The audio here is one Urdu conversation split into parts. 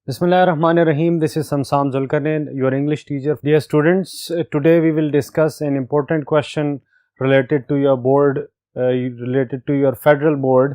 Bismillahirrahmanirrahim. This is Samsam Zulkarnain, your English teacher. Dear students, today we will discuss an important question related to your board, related to your federal board.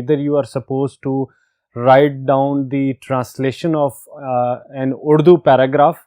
either you are supposed to write down the translation of an Urdu paragraph.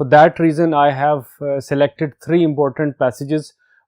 For that reason I have selected 3 important passages.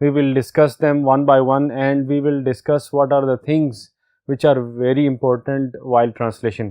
We will discuss them one by one and we will discuss what are the things which are very important while translation.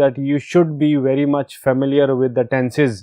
that you should be very much familiar with the tenses.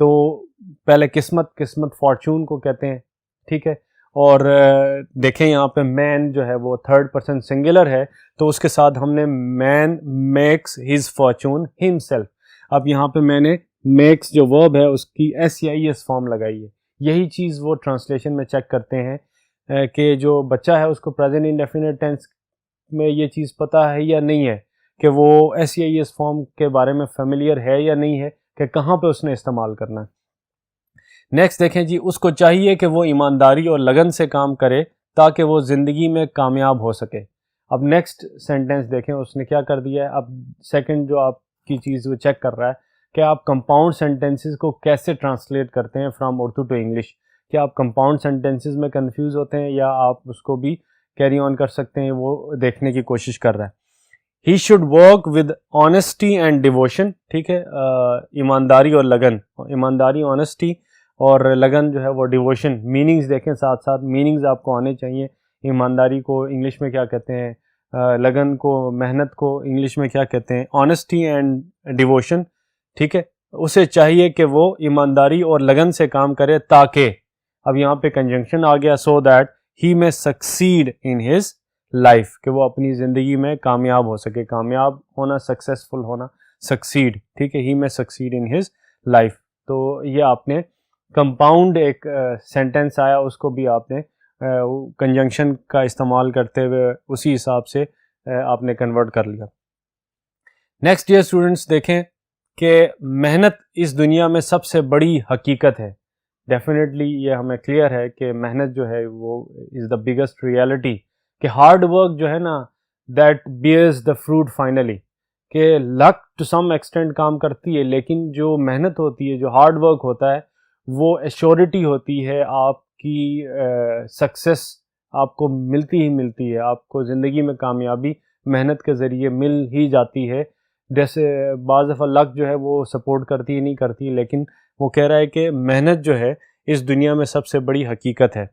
تو پہلے قسمت فارچون کو کہتے ہیں, ٹھیک ہے. اور دیکھیں یہاں پہ مین جو ہے وہ تھرڈ پرسن سنگولر ہے, تو اس کے ساتھ ہم نے مین میکس ہز فارچون ہمسیلف. اب یہاں پہ میں نے میکس جو ورب ہے اس کی SEIS فارم لگائی ہے. یہی چیز وہ ٹرانسلیشن میں چیک کرتے ہیں کہ جو بچہ ہے اس کو پریزنٹ انڈیفینٹ ٹینس میں یہ چیز پتہ ہے یا نہیں ہے, کہ وہ SEIS فارم کے بارے میں فیملیئر ہے یا نہیں ہے, کہ کہاں پہ اس نے استعمال کرنا ہے. نیکسٹ دیکھیں جی, اس کو چاہیے کہ وہ ایمانداری اور لگن سے کام کرے تاکہ وہ زندگی میں کامیاب ہو سکے. اب نیکسٹ سینٹنس دیکھیں اس نے کیا کر دیا ہے. اب سیکنڈ جو آپ کی چیز وہ چیک کر رہا ہے کہ آپ کمپاؤنڈ سینٹنسز کو کیسے ٹرانسلیٹ کرتے ہیں فرام اردو ٹو انگلش. کیا آپ کمپاؤنڈ سینٹنسز میں کنفیوز ہوتے ہیں یا آپ اس کو بھی کیری آن کر سکتے ہیں, وہ دیکھنے کی کوشش کر رہا ہے. He should work with honesty and devotion, ٹھیک ہے, ایمانداری اور لگن. ایمانداری, آنیسٹی اور لگن جو ہے وہ ڈیووشن. میننگز دیکھیں ساتھ ساتھ, میننگز آپ کو آنے چاہیے. ایمانداری کو انگلش میں کیا کہتے ہیں, لگن کو, محنت کو انگلش میں کیا کہتے ہیں, آنیسٹی اینڈ ڈیووشن, ٹھیک ہے. اسے چاہیے کہ وہ ایمانداری اور لگن سے کام کرے تاکہ, اب یہاں پہ کنجنکشن آ گیا, سو دیٹ ہی میں سکسیڈ ان ہز لائف, کہ وہ اپنی زندگی میں کامیاب ہو سکے. کامیاب ہونا, سکسیسفل ہونا, سکسیڈ, ٹھیک ہے, ہی میں سکسیڈ ان ہز لائف. تو یہ آپ نے کمپاؤنڈ ایک سینٹنس آیا, اس کو بھی آپ نے کنجنکشن کا استعمال کرتے ہوئے اسی حساب سے آپ نے کنورٹ کر لیا. نیکسٹ ڈیئر اسٹوڈنٹس, دیکھیں کہ محنت اس دنیا میں سب سے بڑی حقیقت ہے. ڈیفینیٹلی یہ ہمیں کلیئر ہے کہ محنت جو ہے وہ از دا بگیسٹ ریالٹی, کہ ہارڈ ورک جو ہے نا that bears the fruit finally, کہ لک ٹو سم ایکسٹینٹ کام کرتی ہے, لیکن جو محنت ہوتی ہے, جو ہارڈ ورک ہوتا ہے, وہ ایشورٹی ہوتی ہے آپ کی سکسیس آپ کو ملتی ہی ملتی ہے. آپ کو زندگی میں کامیابی محنت کے ذریعے مل ہی جاتی ہے. جیسے بعض دفعہ لک جو ہے وہ سپورٹ کرتی ہی نہیں کرتی, لیکن وہ کہہ رہا ہے کہ محنت جو ہے اس دنیا میں سب سے بڑی حقیقت ہے.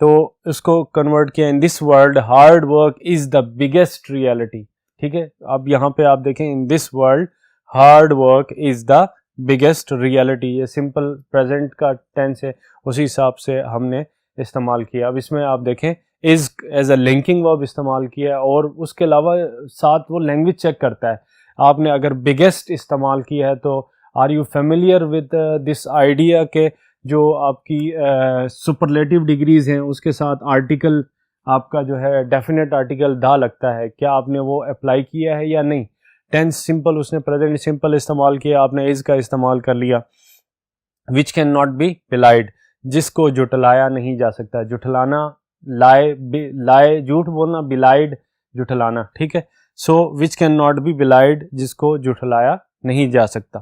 تو اس کو کنورٹ کیا, in this world hard work is the biggest reality, ٹھیک ہے. اب یہاں پہ آپ دیکھیں, in this world hard work is the biggest reality. یہ سمپل پریزنٹ کا ٹینس ہے, اسی حساب سے ہم نے استعمال کیا. اب اس میں آپ دیکھیں از ایز اے لنکنگ ورب استعمال کیا ہے, اور اس کے علاوہ ساتھ وہ لینگویج چیک کرتا ہے. آپ نے اگر بگیسٹ استعمال کیا ہے تو are you familiar with this idea کہ جو آپ کی سپرلیٹیو ڈگریز ہیں اس کے ساتھ آرٹیکل آپ کا جو ہے ڈیفینیٹ آرٹیکل دا لگتا ہے, کیا آپ نے وہ اپلائی کیا ہے یا نہیں. ٹینس سمپل, اس نے پریزنٹ سمپل استعمال کیا, آپ نے از کا استعمال کر لیا. Which can not be blind, جس کو جھٹلایا نہیں جا سکتا. جھٹلانا, لائے جھوٹ بولنا, بلائڈ جھٹلانا, ٹھیک ہے. سو which can not be blind, جس کو جھٹلایا نہیں جا سکتا.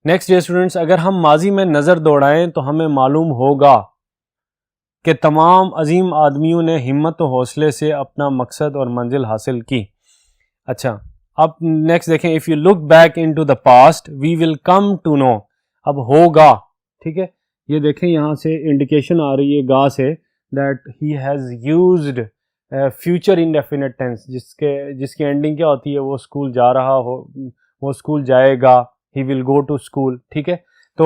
نیکسٹ ڈیئر اسٹوڈنٹس, اگر ہم ماضی میں نظر دوڑائیں تو ہمیں معلوم ہوگا کہ تمام عظیم آدمیوں نے ہمت و حوصلے سے اپنا مقصد اور منزل حاصل کی. اچھا, اب نیکسٹ دیکھیں, if you look back in to the past we will come to know. اب ہوگا, ٹھیک ہے, یہ دیکھیں یہاں سے انڈیکیشن آ رہی ہے گا سے, that he has used future indefinite tense, جس کی اینڈنگ کیا ہوتی ہے, وہ اسکول جا رہا ہو, وہ اسکول جائے گا, ہی ول گو ٹو اسکول, ٹھیک ہے. تو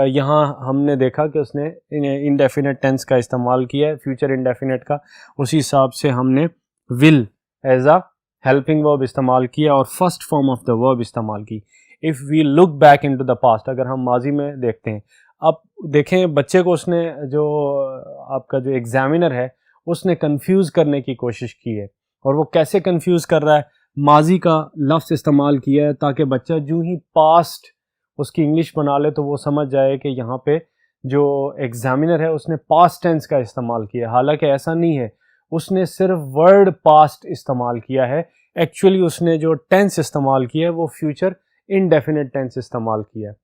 یہاں ہم نے دیکھا کہ اس نے انڈیفینٹ ٹینس کا استعمال کیا ہے, فیوچر انڈیفینٹ کا. اسی حساب سے ہم نے ول ایز اے ہیلپنگ ورب استعمال کیا اور first form of the verb استعمال کی. If we look back in to the past, اگر ہم ماضی میں دیکھتے ہیں. اب دیکھیں بچے کو اس نے جو آپ کا جو ایگزامینر ہے اس نے کنفیوز کرنے کی کوشش کی ہے, اور وہ کیسے کنفیوز کر رہا ہے, ماضی کا لفظ استعمال کیا ہے تاکہ بچہ جو ہی پاسٹ اس کی انگلش بنا لے تو وہ سمجھ جائے کہ یہاں پہ جو ایگزامینر ہے اس نے پاسٹ ٹینس کا استعمال کیا ہے. حالانکہ ایسا نہیں ہے, اس نے صرف ورڈ پاسٹ استعمال کیا ہے. ایکچولی اس نے جو ٹینس استعمال کیا ہے وہ فیوچر انڈیفینٹ ٹینس استعمال کیا ہے.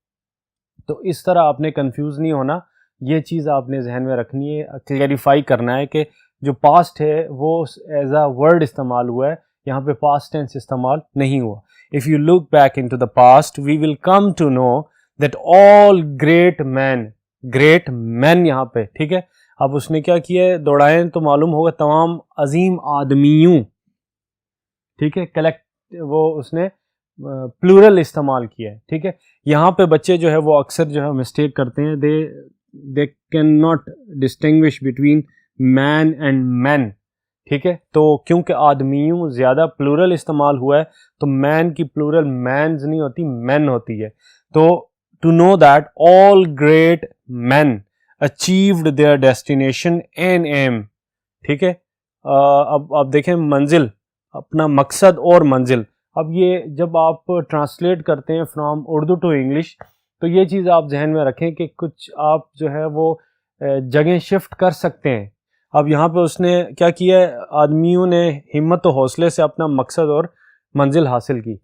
تو اس طرح آپ نے کنفیوز نہیں ہونا, یہ چیز آپ نے ذہن میں رکھنی ہے, کلیریفائی کرنا ہے کہ جو پاسٹ ہے وہ ایز اے ورڈ استعمال ہوا ہے, یہاں پہ پاسٹ ٹینس استعمال نہیں ہوا. If you look back into the past, we will come to know that all great men یہاں پہ, ٹھیک ہے. اب اس نے کیا کیا ہے, دوڑائیں تو معلوم ہوگا تمام عظیم آدمیوں, ٹھیک ہے. کلیکٹ وہ اس نے پلورل استعمال کیا ہے. ٹھیک ہے, یہاں پہ بچے جو ہے وہ اکثر جو ہے مسٹیک کرتے ہیں, they can not distinguish between man and man. ٹھیک ہے, تو کیونکہ آدمیوں زیادہ پلورل استعمال ہوا ہے تو مین کی پلورل مینز نہیں ہوتی, مین ہوتی ہے. تو to know that all great men achieved their destination and aim. ٹھیک ہے, اب آپ دیکھیں منزل, اپنا مقصد اور منزل. اب یہ جب آپ ٹرانسلیٹ کرتے ہیں فرام اردو ٹو انگلش تو یہ چیز آپ ذہن میں رکھیں کہ کچھ آپ جو ہے وہ جگہیں شفٹ کر سکتے ہیں. اب یہاں پہ اس نے کیا کیا ہے, آدمیوں نے ہمت و حوصلے سے اپنا مقصد اور منزل حاصل کی.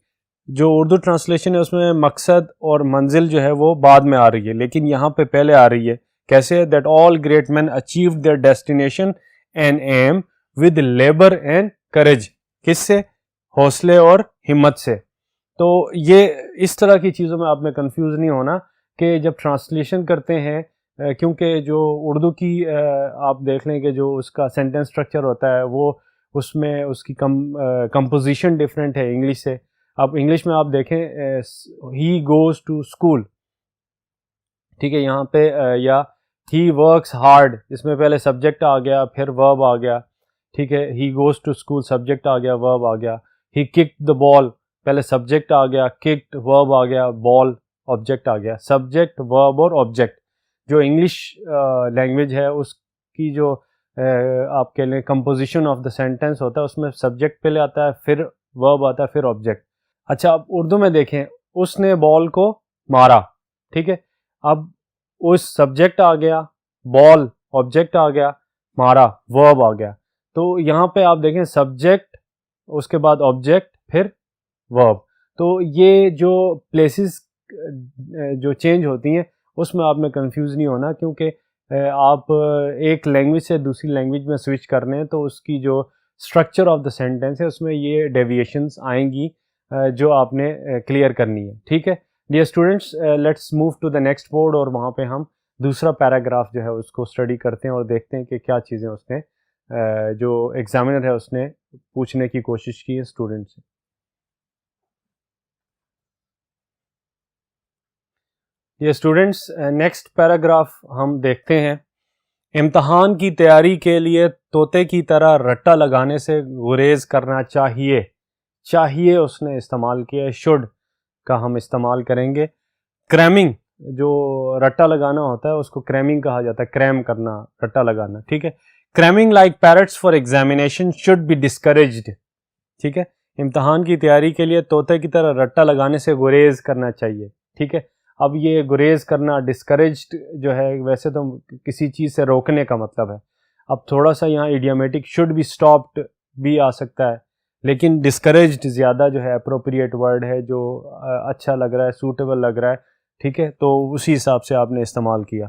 جو اردو ٹرانسلیشن ہے اس میں مقصد اور منزل جو ہے وہ بعد میں آ رہی ہے, لیکن یہاں پہ پہلے آ رہی ہے. کیسے؟ That all great men achieved their destination and aim with labour and courage. کس سے؟ حوصلے اور ہمت سے. تو یہ اس طرح کی چیزوں میں آپ میں کنفیوز نہیں ہونا کہ جب ٹرانسلیشن کرتے ہیں, کیونکہ جو اردو کی آپ دیکھ لیں کہ جو اس کا سینٹنس اسٹرکچر ہوتا ہے وہ اس میں اس کی کمپوزیشن ڈفرینٹ ہے انگلش سے. اب انگلش میں آپ دیکھیں ہی گوز ٹو اسکول. ٹھیک ہے, یہاں پہ یا ہی ورکس ہارڈ, اس میں پہلے سبجیکٹ آ گیا پھر ورب آ گیا. ٹھیک ہے, he goes to school subject آ گیا ورب آ گیا. ہی ککڈ دا بال, پہلے سبجیکٹ آ گیا, ککڈ ورب آ گیا, بال آبجیکٹ آ گیا. سبجیکٹ ورب اور آبجیکٹ. جو انگلش لینگویج ہے اس کی جو آپ کہہ لیں کمپوزیشن آف دا سینٹینس ہوتا ہے اس میں سبجیکٹ پہلے آتا ہے پھر ورب آتا ہے پھر آبجیکٹ. اچھا, اب اردو میں دیکھیں اس نے بال کو مارا. ٹھیک ہے, اب اس سبجیکٹ آ گیا, بال آبجیکٹ آ گیا, مارا ورب آ گیا. تو یہاں پہ آپ دیکھیں سبجیکٹ اس کے بعد آبجیکٹ پھر ورب. تو یہ جو پلیسز جو چینج ہوتی ہیں اس میں آپ میں کنفیوز نہیں ہونا, کیونکہ آپ ایک لینگویج سے دوسری لینگویج میں سوئچ کر رہے ہیں تو اس کی جو اسٹرکچر آف دا سینٹینس ہے اس میں یہ ڈیویشنز آئیں گی جو آپ نے کلیئر کرنی ہے. ٹھیک ہے dear students, let's move to the next board اور وہاں پہ ہم دوسرا پیراگراف جو ہے اس کو اسٹڈی کرتے ہیں اور دیکھتے ہیں کہ کیا چیزیں اس نے جو ایگزامینر ہے اس نے پوچھنے کی کوشش کی ہے اسٹوڈنٹ سے. یہ اسٹوڈنٹس نیکسٹ پیراگراف ہم دیکھتے ہیں. امتحان کی تیاری کے لیے طوطے کی طرح رٹا لگانے سے گریز کرنا چاہیے. چاہیے اس نے استعمال کیا ہے, شوڈ کا ہم استعمال کریں گے. کریمنگ, جو رٹا لگانا ہوتا ہے اس کو کریمنگ کہا جاتا ہے, کریم کرنا, رٹا لگانا. ٹھیک ہے, cramming like parrots for examination should be discouraged. ٹھیک ہے, امتحان کی تیاری کے لیے طوطے کی طرح رٹا لگانے سے گریز کرنا چاہیے. ٹھیک ہے, اب یہ گریز کرنا ڈسکریجڈ جو ہے ویسے تو کسی چیز سے روکنے کا مطلب ہے. اب تھوڑا سا یہاں ایڈیامیٹک شوڈ بی اسٹاپڈ بھی آ سکتا ہے, لیکن ڈسکریجڈ زیادہ جو ہے اپروپریٹ ورڈ ہے, جو اچھا لگ رہا ہے, سوٹیبل لگ رہا ہے. ٹھیک ہے, تو اسی حساب سے آپ نے استعمال کیا.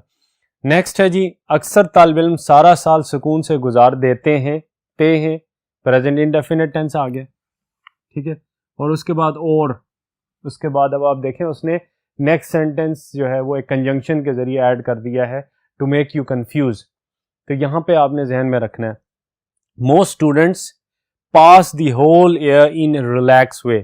نیکسٹ ہے جی, اکثر طالب علم سارا سال سکون سے گزار دیتے ہیں. تے ہیں پریزنٹ انڈیفینٹ ٹینس آ گیا. ٹھیک ہے, اور اس کے بعد اور اس کے بعد اب آپ دیکھیں اس نے نیکسٹ سینٹینس جو ہے وہ ایک کنجنکشن کے ذریعے ایڈ کر دیا ہے ٹو میک یو کنفیوز. تو یہاں پہ آپ نے ذہن میں رکھنا ہے most students pass the whole year in relax way.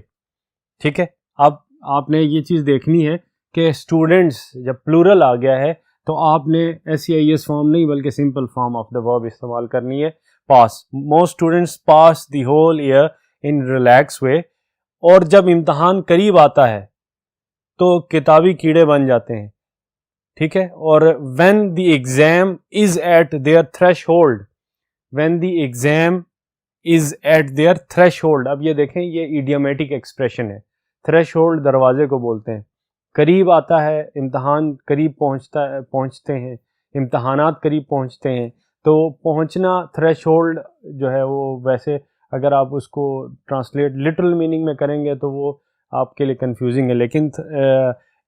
ٹھیک ہے, اب آپ نے یہ چیز دیکھنی ہے کہ اسٹوڈنٹس جب پلورل آ گیا ہے تو آپ نے SEIS فارم نہیں بلکہ simple form of the verb استعمال کرنی ہے, pass. Most students pass the whole year in relax way. اور جب امتحان قریب آتا ہے تو کتابی کیڑے بن جاتے ہیں. ٹھیک ہے, اور when the exam is at their threshold, when the exam is at their threshold. اب یہ دیکھیں یہ ایڈیومیٹک ایکسپریشن ہے. threshold دروازے کو بولتے ہیں. قریب آتا ہے امتحان, قریب پہنچتے ہیں, امتحانات قریب پہنچتے ہیں. تو پہنچنا threshold جو ہے وہ ویسے اگر آپ اس کو ٹرانسلیٹ لٹرل میننگ میں کریں گے تو وہ آپ کے لیے کنفیوزنگ ہے, لیکن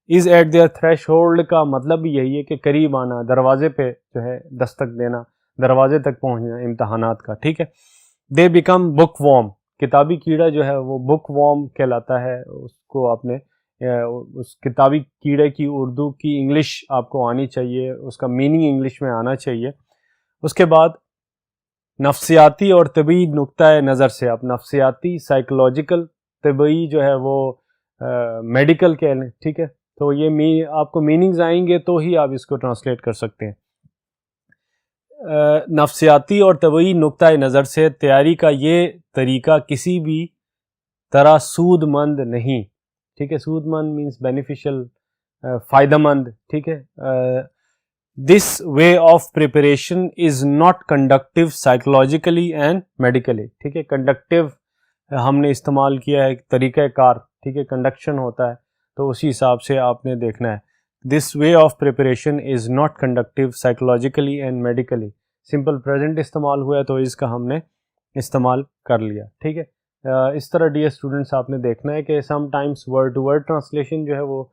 از ایٹ دیئر تھریش ہولڈ کا مطلب بھی یہی ہے کہ قریب آنا, دروازے پہ جو ہے دستک دینا, دروازے تک پہنچنا امتحانات کا. ٹھیک ہے, دے بیکم بک وارم. کتابی کیڑا جو ہے وہ بک وارم کہلاتا ہے. اس کو آپ نے اس کتابی کیڑے کی اردو کی انگلش آپ کو آنی چاہیے, اس کا میننگ انگلش میں آنا چاہیے. اس کے بعد نفسیاتی اور طبی نقطۂ نظر سے آپ نفسیاتی سائیکولوجیکل, طبی جو ہے وہ میڈیکل کہہ لیں, ٹھیک ہے. تو یہ آپ کو میننگز آئیں گے تو ہی آپ اس کو ٹرانسلیٹ کر سکتے ہیں. نفسیاتی اور طبعی نقطۂ نظر سے تیاری کا یہ طریقہ کسی بھی طرح سود مند نہیں, ٹھیک ہے. سود مند مینس بینیفیشل, فائدہ مند, ٹھیک ہے. This way of preparation is not conducive psychologically and medically, ٹھیک ہے. کنڈکٹیو ہم نے استعمال کیا ہے طریقہ کار, ٹھیک ہے. کنڈکشن ہوتا ہے تو اسی حساب سے آپ نے دیکھنا ہے. This way of preparation is not conducive psychologically and medically. Simple present استعمال ہوا ہے تو اس کا ہم نے استعمال کر لیا, ٹھیک ہے. اس طرح ڈیئر اسٹوڈنٹس آپ نے دیکھنا ہے کہ sometimes word to word translation جو ہے وہ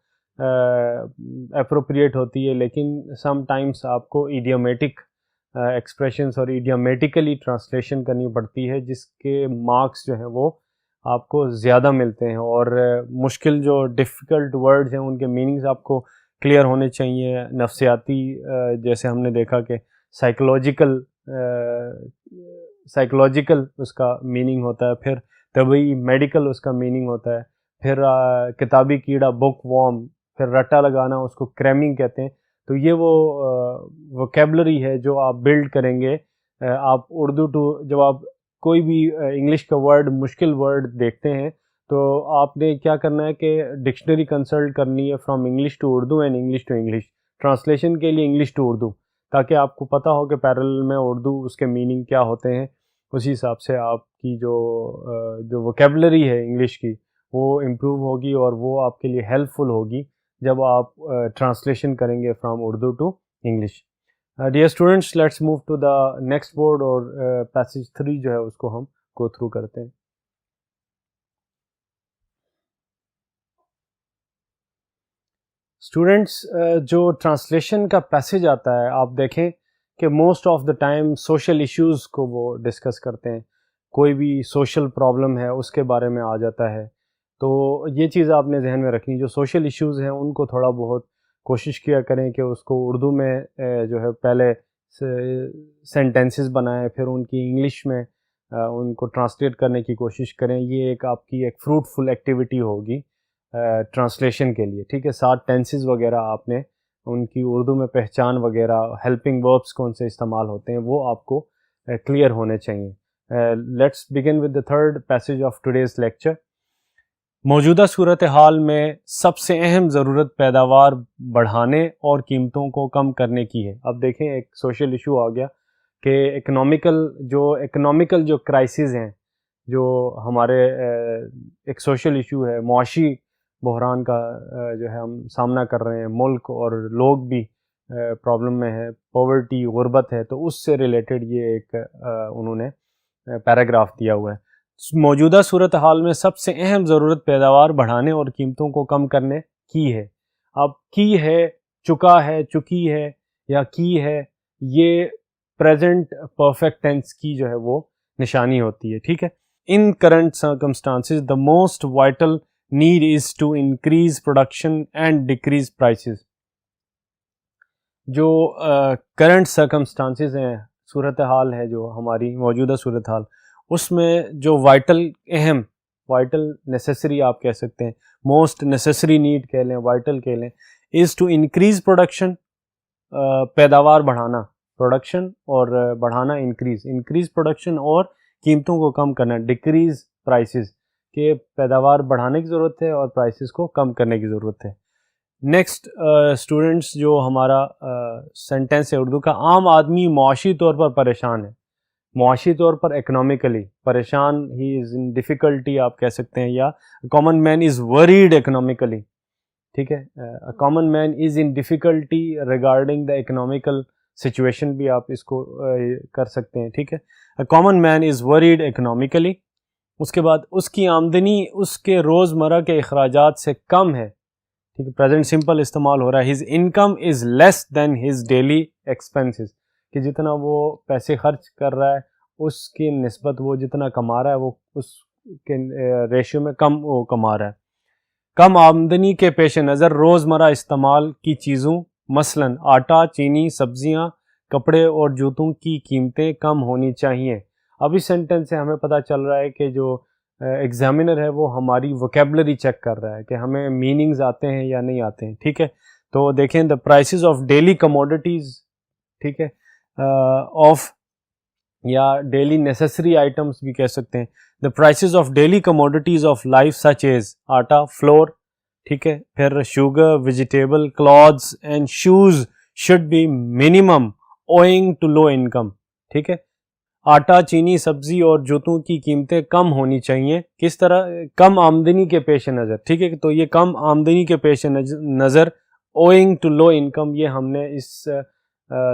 اپروپریٹ ہوتی ہے, لیکن سم ٹائمس آپ کو ایڈیومیٹک ایکسپریشنس اور ایڈیومیٹیکلی ٹرانسلیشن کرنی پڑتی ہے, جس کے مارکس جو ہیں وہ آپ کو زیادہ ملتے ہیں, اور مشکل جو ڈیفیکلٹ ورڈز ہیں ان کے میننگز آپ کو کلیئر ہونے چاہیے. نفسیاتی جیسے ہم نے دیکھا کہ سائیکولوجیکل اس کا میننگ ہوتا ہے, پھر طبعی میڈیکل اس کا میننگ ہوتا ہے, پھر کتابی کیڑا بک وارم, پھر رٹا لگانا اس کو کریمنگ کہتے ہیں. تو یہ وہ ووکیبلری ہے جو آپ بلڈ کریں گے. آپ اردو جب آپ کوئی بھی انگلش کا ورڈ, مشکل ورڈ دیکھتے ہیں تو آپ نے کیا کرنا ہے کہ ڈکشنری کنسلٹ کرنی ہے from English to Urdu and English to English, translation کے لیے انگلش ٹو اردو, تاکہ آپ کو پتہ ہو کہ پیرلل میں اردو اس کے میننگ کیا ہوتے ہیں. اسی حساب سے آپ کی جو ووکیبلری ہے انگلش کی وہ امپروو ہوگی, اور وہ آپ کے لیے ہیلپ فل ہوگی جب آپ ٹرانسلیشن کریں گے from Urdu to English. Dear students, let's move to the next board, اور پیسیج 3 جو ہے اس کو ہم گو تھرو کرتے ہیں. اسٹوڈنٹس, جو ٹرانسلیشن کا پیسیج آتا ہے آپ دیکھیں کہ most of the time social issues کو وہ ڈسکس کرتے ہیں. کوئی بھی سوشل پرابلم ہے اس کے بارے میں آ جاتا ہے, تو یہ چیز آپ نے ذہن میں رکھنی. جو سوشل ایشوز ہیں ان کو تھوڑا بہت کوشش کیا کریں کہ اس کو اردو میں جو ہے پہلے سینٹینسز بنائیں, پھر ان کی انگلش میں ان کو ٹرانسلیٹ کرنے کی کوشش کریں. یہ ایک آپ کی ایک فروٹفل ایکٹیویٹی ہوگی ٹرانسلیشن کے لیے, ٹھیک ہے. 7 ٹینسز وغیرہ آپ نے ان کی اردو میں پہچان وغیرہ, ہیلپنگ وربس کون سے استعمال ہوتے ہیں وہ آپ کو کلیئر ہونے چاہیے. Let's begin with the third passage of today's lecture. موجودہ صورتحال میں سب سے اہم ضرورت پیداوار بڑھانے اور قیمتوں کو کم کرنے کی ہے. اب دیکھیں ایک سوشل ایشو آ گیا کہ اکنامیکل جو کرائسز ہیں, جو ہمارے ایک سوشل ایشو ہے, معاشی بحران کا جو ہے ہم سامنا کر رہے ہیں, ملک اور لوگ بھی پرابلم میں ہے, پاورٹی, غربت ہے. تو اس سے ریلیٹڈ یہ ایک انہوں نے پیراگراف دیا ہوا ہے. موجودہ صورتحال میں سب سے اہم ضرورت پیداوار بڑھانے اور قیمتوں کو کم کرنے کی ہے. اب کی ہے, چکا ہے, چکی ہے یا کی ہے, یہ پریزنٹ پرفیکٹ ٹینس کی جو ہے وہ نشانی ہوتی ہے, ٹھیک ہے. In current circumstances the most vital need is to increase production and decrease prices. جو کرنٹ سرکمسٹانسز ہیں, صورتحال ہے جو ہماری موجودہ صورتحال, اس میں جو وائٹل نیسیسری آپ کہہ سکتے ہیں, موسٹ نیسیسری نیڈ کہہ لیں, وائٹل کہہ لیں, is to increase production, پیداوار بڑھانا, پروڈکشن اور بڑھانا انکریز پروڈکشن, اور قیمتوں کو کم کرنا, ڈیکریز پرائسز, کہ پیداوار بڑھانے کی ضرورت ہے اور پرائسز کو کم کرنے کی ضرورت ہے. نیکسٹ اسٹوڈنٹس, جو ہمارا سینٹینس ہے اردو کا, عام آدمی معاشی طور پر پریشان ہے, معاشی طور پر اکنامیکلی پریشان, ہی از ان ڈیفیکلٹی آپ کہہ سکتے ہیں, یا کامن مین از وریڈ اکنامیکلی, ٹھیک ہے. Common man is in difficulty regarding the economical situation بھی آپ اس کو کر سکتے ہیں, ٹھیک ہے. کامن مین از وریڈ اکنامیکلی. اس کے بعد اس کی آمدنی اس کے روزمرہ کے اخراجات سے کم ہے, ٹھیک ہے. پریزنٹ سمپل استعمال ہو رہا ہے. His income is less than his daily expenses, کہ جتنا وہ پیسے خرچ کر رہا ہے اس کی نسبت وہ جتنا کما رہا ہے وہ اس کے ریشیو میں کم وہ کما رہا ہے. کم آمدنی کے پیش نظر روزمرہ استعمال کی چیزوں مثلاً آٹا, چینی, سبزیاں, کپڑے اور جوتوں کی قیمتیں کم ہونی چاہیے. اب اس سینٹینس سے ہمیں پتہ چل رہا ہے کہ جو ایگزامینر ہے وہ ہماری ووکیبلری چیک کر رہا ہے کہ ہمیں میننگز آتے ہیں یا نہیں آتے ہیں. ٹھیک ہے, تو دیکھیں دا پرائسز آف ڈیلی کموڈیٹیز, ٹھیک ہے, آف یا ڈیلی نیسیسری آئٹمس بھی کہہ سکتے ہیں. The prices of daily commodities of life such as atta, flour, ٹھیک ہے, پھر sugar, vegetable, clothes and shoes should be minimum owing to low income. ٹھیک ہے, آٹا, چینی, سبزی اور جوتوں کی قیمتیں کم ہونی چاہیے. کس طرح؟ کم آمدنی کے پیش نظر. ٹھیک ہے, تو یہ کم آمدنی کے پیش نظر اوئنگ ٹو لو انکم, یہ ہم نے اس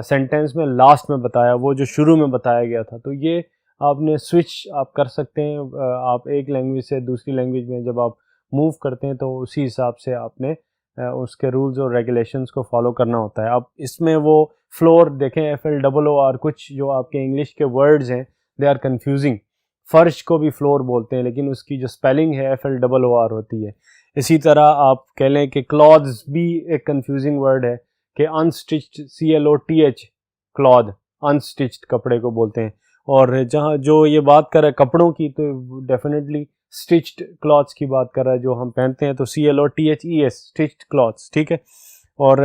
سینٹینس میں لاسٹ میں بتایا, وہ جو شروع میں بتایا گیا تھا. تو یہ آپ نے سوئچ آپ کر سکتے ہیں, آپ ایک لینگویج سے دوسری لینگویج میں جب آپ موو کرتے ہیں تو اسی حساب سے آپ نے اس کے رولز اور ریگولیشنز کو فالو کرنا ہوتا ہے. اب اس میں وہ فلور دیکھیں, FLOOR, کچھ جو آپ کے انگلش کے ورڈز ہیں دے آر کنفیوزنگ. فرش کو بھی فلور بولتے ہیں لیکن اس کی جو سپیلنگ ہے FLOOR ہوتی ہے. اسی طرح آپ کہہ لیں کہ کلاتھز بھی ایک کنفیوزنگ ورڈ ہے کہ انسٹچڈ, CLOTH, کلاتھ, انسٹچڈ کپڑے کو بولتے ہیں. اور جہاں جو یہ بات کر رہا ہے کپڑوں کی تو ڈیفینیٹلی اسٹچڈ کلاتھس کی بات کر رہا ہے جو ہم پہنتے ہیں, تو CLOTHES, اسٹچڈ کلاتھس. ٹھیک ہے, اور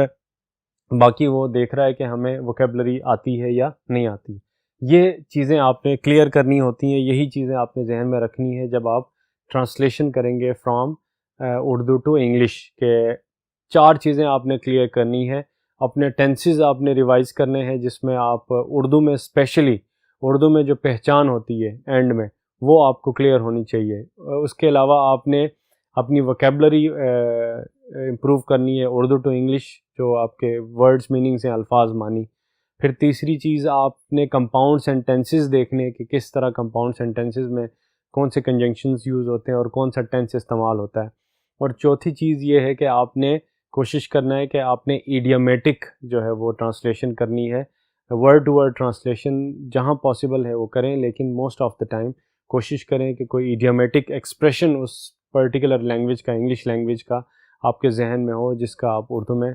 باقی وہ دیکھ رہا ہے کہ ہمیں ووکیبلری آتی ہے یا نہیں آتی. یہ چیزیں آپ نے کلیئر کرنی ہوتی ہیں, یہی چیزیں آپ نے ذہن میں رکھنی ہے جب آپ ٹرانسلیشن کریں گے فرام اردو ٹو انگلش. کہ 4 چیزیں آپ نے کلیئر کرنی ہے. اپنے ٹینسز آپ نے ریوائز کرنے ہیں جس میں آپ اردو میں اسپیشلی اردو میں جو پہچان ہوتی ہے اینڈ میں وہ آپ کو کلیئر ہونی چاہیے. اس کے علاوہ آپ نے اپنی ووکیبلری امپروو کرنی ہے اردو ٹو انگلش, جو آپ کے ورڈز میننگز ہیں, الفاظ معنی. پھر تیسری چیز آپ نے کمپاؤنڈ سینٹینسز دیکھنے کہ کس طرح کمپاؤنڈ سینٹینسز میں کون سے کنجنکشنز یوز ہوتے ہیں اور کون سا ٹینس استعمال ہوتا ہے. اور چوتھی چیز یہ ہے کہ آپ نے کوشش کرنا ہے کہ آپ نے ایڈیامیٹک جو ہے وہ ٹرانسلیشن کرنی ہے. ورڈ ٹو ورڈ ٹرانسلیشن جہاں پاسبل ہے وہ کریں, لیکن موسٹ آف دا ٹائم کوشش کریں کہ کوئی ایڈیامیٹک ایکسپریشن اس پرٹیکولر لینگویج کا, انگلش لینگویج کا آپ کے ذہن میں ہو, جس کا آپ اردو میں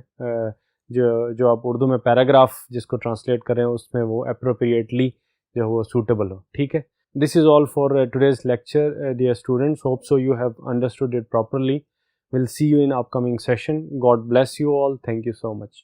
جو آپ اردو میں پیراگراف جس کو ٹرانسلیٹ کریں اس میں وہ اپروپریٹلی جو وہ سوٹیبل ہو. ٹھیک ہے, this is all for today's lecture dear students. Hope so you have understood it properly. We'll see you in upcoming session. God bless you all. Thank you so much.